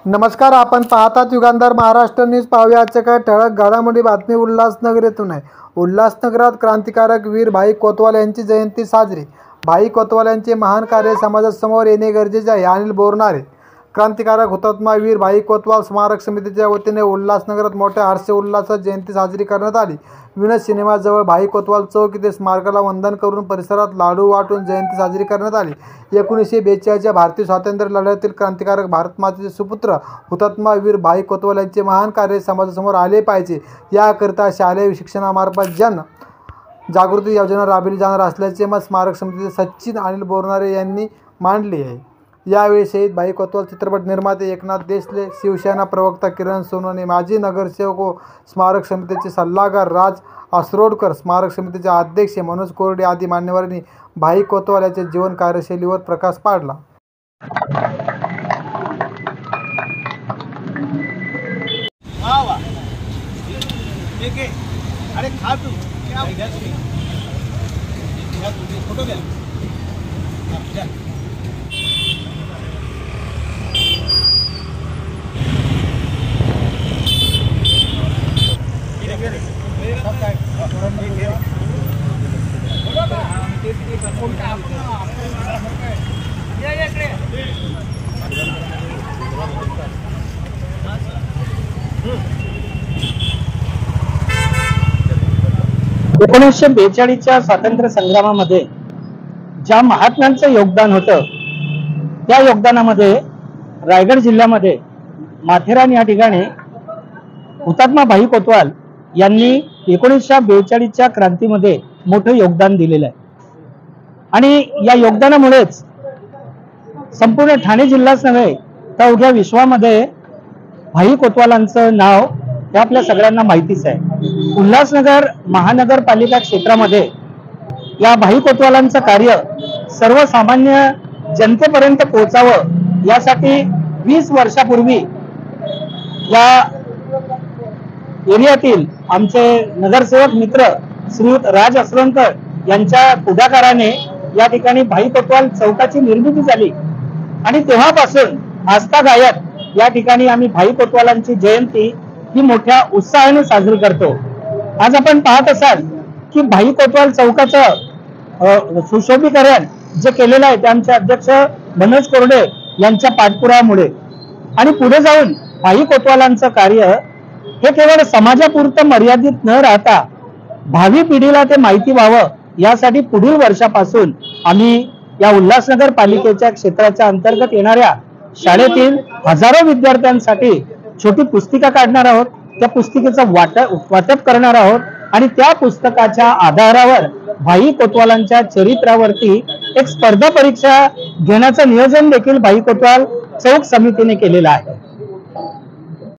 नमस्कार, आपण पाहतात युगांधार महाराष्ट्र न्यूज. पाहूया आजच्या काय ठळक घडामोडी. बातमी उल्हासनगर येथून आहे. उल्हासनगरात क्रांतिकारक वीर भाई कोतवाल यांची जयंती साजरी. भाई कोतवाल यांचे महान कार्य समाजासमोर येणे गरजेचे आहे. अनिल बोरनारे. क्रांतिकारक हुतात्मा वीर भाई कोतवाल स्मारक समितीच्या वतीने उल्हासनगरात मोठ्या हर्षोल्लासात जयंती साजरी करण्यात आली. विनोद सिनेमाजवळ भाई कोतवाल चौक येथे स्मारकाला वंदन करून परिसरात लाडू वाटून जयंती साजरी करण्यात आली. 1942च्या भारतीय स्वातंत्र्य लढ्यातील क्रांतिकारक भारतमातेचे सुपुत्र हुतात्मा वीर भाई कोतवाल यांचे महान कार्य समाजासमोर आले पाहिजे, याकरिता शालेय शिक्षणामार्फत जन जागृती योजना राबविली जाणार असल्याचे मत स्मारक समितीचे सचिव अनिल बोरनारे यांनी मांडले आहे. यावेळी शहीद भाई कोतवाल चित्रपट निर्माते एकनाथ देशले, शिवसेना प्रवक्ता किरण सोनवणे, माजी नगरसेवक व स्मारक समितीचे सल्लागार राज असरोडकर, स्मारक समितीचे अध्यक्ष मनोज कोरडे आदी मान्यवरांनी भाई कोतवाल यांच्या जीवन कार्यशैलीवर प्रकाश पाडला. एकोणीसशे 42च्या स्वातंत्र्य संग्रामामध्ये ज्या महात्म्यांचं योगदान होतं, त्या योगदानामध्ये रायगड जिल्ह्यामध्ये माथेरान या ठिकाणी हुतात्मा भाई कोतवाल यांनी 1942च्या क्रांतीमध्ये मोठं योगदान दिलेलं आहे. आणि या योगदानामुळेच संपूर्ण ठाणे जिल्हाच नव्हे तर अवघ्या विश्वामध्ये भाई कोतवालांचं नाव हे आपल्या सगळ्यांना माहितीच आहे. उल्हासनगर महानगरपालिका क्षेत्रामध्ये या भाई कोतवालांचं कार्य सर्वसामान्य जनतेपर्यंत पोहोचावं यासाठी 20 वर्षापूर्वी या एरियातील आमचे नगरसेवक मित्र श्रीयुत राज असरोडकर यांच्या पुढाकाराने या ठिकाणी भाई कोतवाल चौकाची निर्मिती झाली. आणि तेव्हापासून आस्थादायक या ठिकाणी आम्ही भाई कोतवालांची जयंती ही मोठ्या उत्साहाने साजरी करतो. आज आपण पाहत असाल की भाई कोतवाल चौकाचं सुशोभीकरण जे केलेलं आहे ते आमचे अध्यक्ष मनोज कोरडे यांच्या पाठपुराव्यामुळे. आणि पुढे जाऊन भाई कोतवालांचं कार्य हे केवळ समाजापुरतं मर्यादित न राहता भावी पिढीला ते माहिती व्हावं यासाठी पुढील वर्षापासून आम्ही या उल्हासनगर पालिकेच्या क्षेत्राच्या अंतर्गत येणाऱ्या शाळेतील हजारो विद्यार्थ्यांसाठी छोटी पुस्तिका काढणार आहोत. त्या पुस्तिकेचं वाटप करणार आहोत आणि त्या पुस्तकाच्या आधारावर भाई कोतवालांच्या चरित्रावरती एक स्पर्धा परीक्षा घेण्याचं नियोजन देखील भाई कोतवाल चौक समितीने केलेलं आहे.